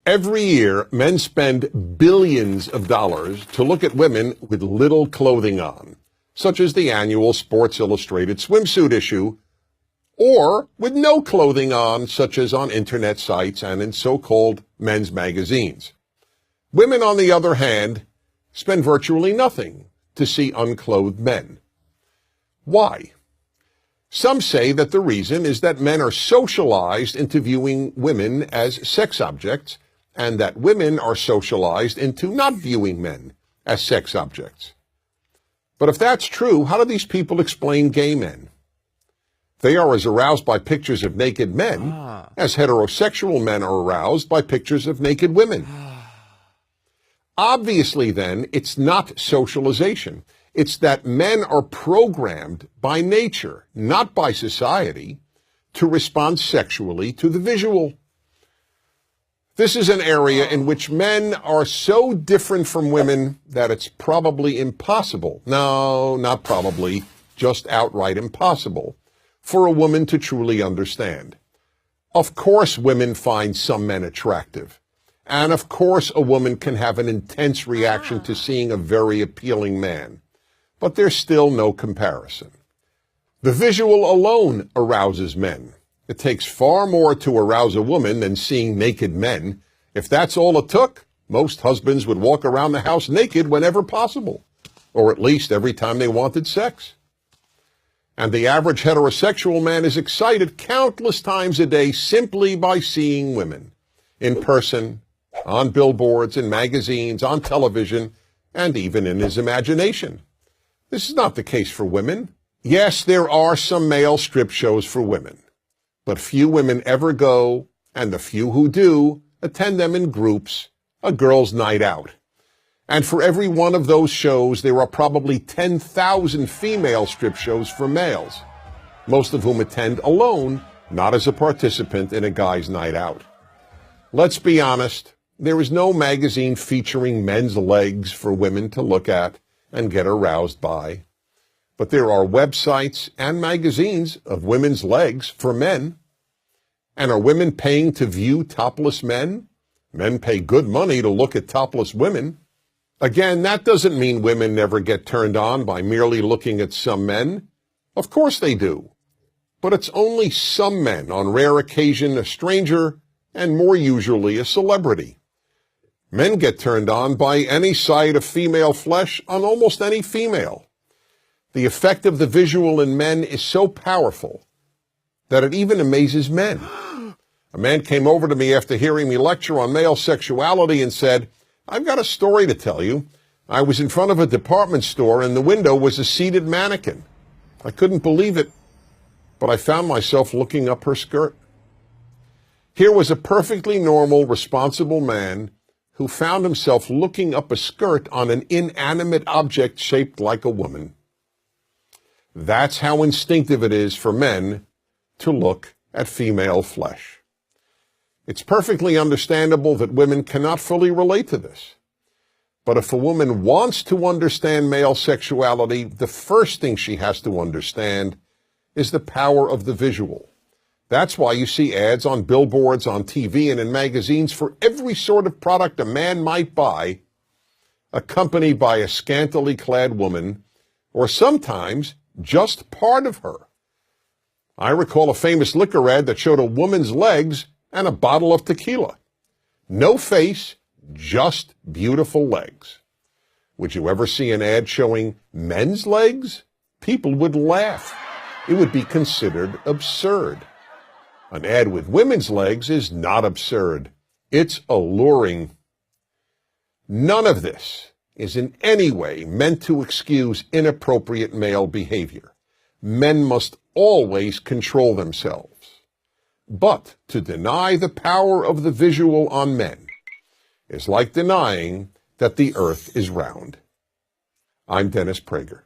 Every year, men spend billions of dollars to look at women with little clothing on, such as the annual Sports Illustrated swimsuit issue, or with no clothing on, such as on internet sites and in so-called men's magazines. Women, on the other hand, spend virtually nothing to see unclothed men. Why? Some say that the reason is that men are socialized into viewing women as sex objects, and that women are socialized into not viewing men as sex objects. But if that's true, how do these people explain gay men? They are as aroused by pictures of naked men as heterosexual men are aroused by pictures of naked women. Obviously, then, it's not socialization. It's that men are programmed by nature, not by society, to respond sexually to the visual. This is an area in which men are so different from women that it's probably impossible, no, not probably, just outright impossible, for a woman to truly understand. Of course women find some men attractive, and of course a woman can have an intense reaction to seeing a very appealing man, but there's still no comparison. The visual alone arouses men. It takes far more to arouse a woman than seeing naked men. If that's all it took, most husbands would walk around the house naked whenever possible, or at least every time they wanted sex. And the average heterosexual man is excited countless times a day simply by seeing women, in person, on billboards, in magazines, on television, and even in his imagination. This is not the case for women. Yes, there are some male strip shows for women, but few women ever go, and the few who do attend them in groups, a girls' night out. And for every one of those shows, there are probably 10,000 female strip shows for males, most of whom attend alone, not as a participant in a guy's night out. Let's be honest, there is no magazine featuring men's legs for women to look at and get aroused by. But there are websites and magazines of women's legs for men. And are women paying to view topless men? Men pay good money to look at topless women. Again, that doesn't mean women never get turned on by merely looking at some men. Of course they do. But it's only some men, on rare occasion a stranger, and more usually a celebrity. Men get turned on by any sight of female flesh on almost any female. The effect of the visual in men is so powerful that it even amazes men. A man came over to me after hearing me lecture on male sexuality and said, "I've got a story to tell you. I was in front of a department store and the window was a seated mannequin. I couldn't believe it, but I found myself looking up her skirt." Here was a perfectly normal, responsible man who found himself looking up a skirt on an inanimate object shaped like a woman. That's how instinctive it is for men to look at female flesh. It's perfectly understandable that women cannot fully relate to this. But if a woman wants to understand male sexuality, the first thing she has to understand is the power of the visual. That's why you see ads on billboards, on TV, and in magazines for every sort of product a man might buy, accompanied by a scantily clad woman, or sometimes just part of her. I recall a famous liquor ad that showed a woman's legs and a bottle of tequila. No face, just beautiful legs. Would you ever see an ad showing men's legs? People would laugh. It would be considered absurd. An ad with women's legs is not absurd. It's alluring. None of this is in any way meant to excuse inappropriate male behavior. Men must always control themselves. But to deny the power of the visual on men is like denying that the earth is round. I'm Dennis Prager.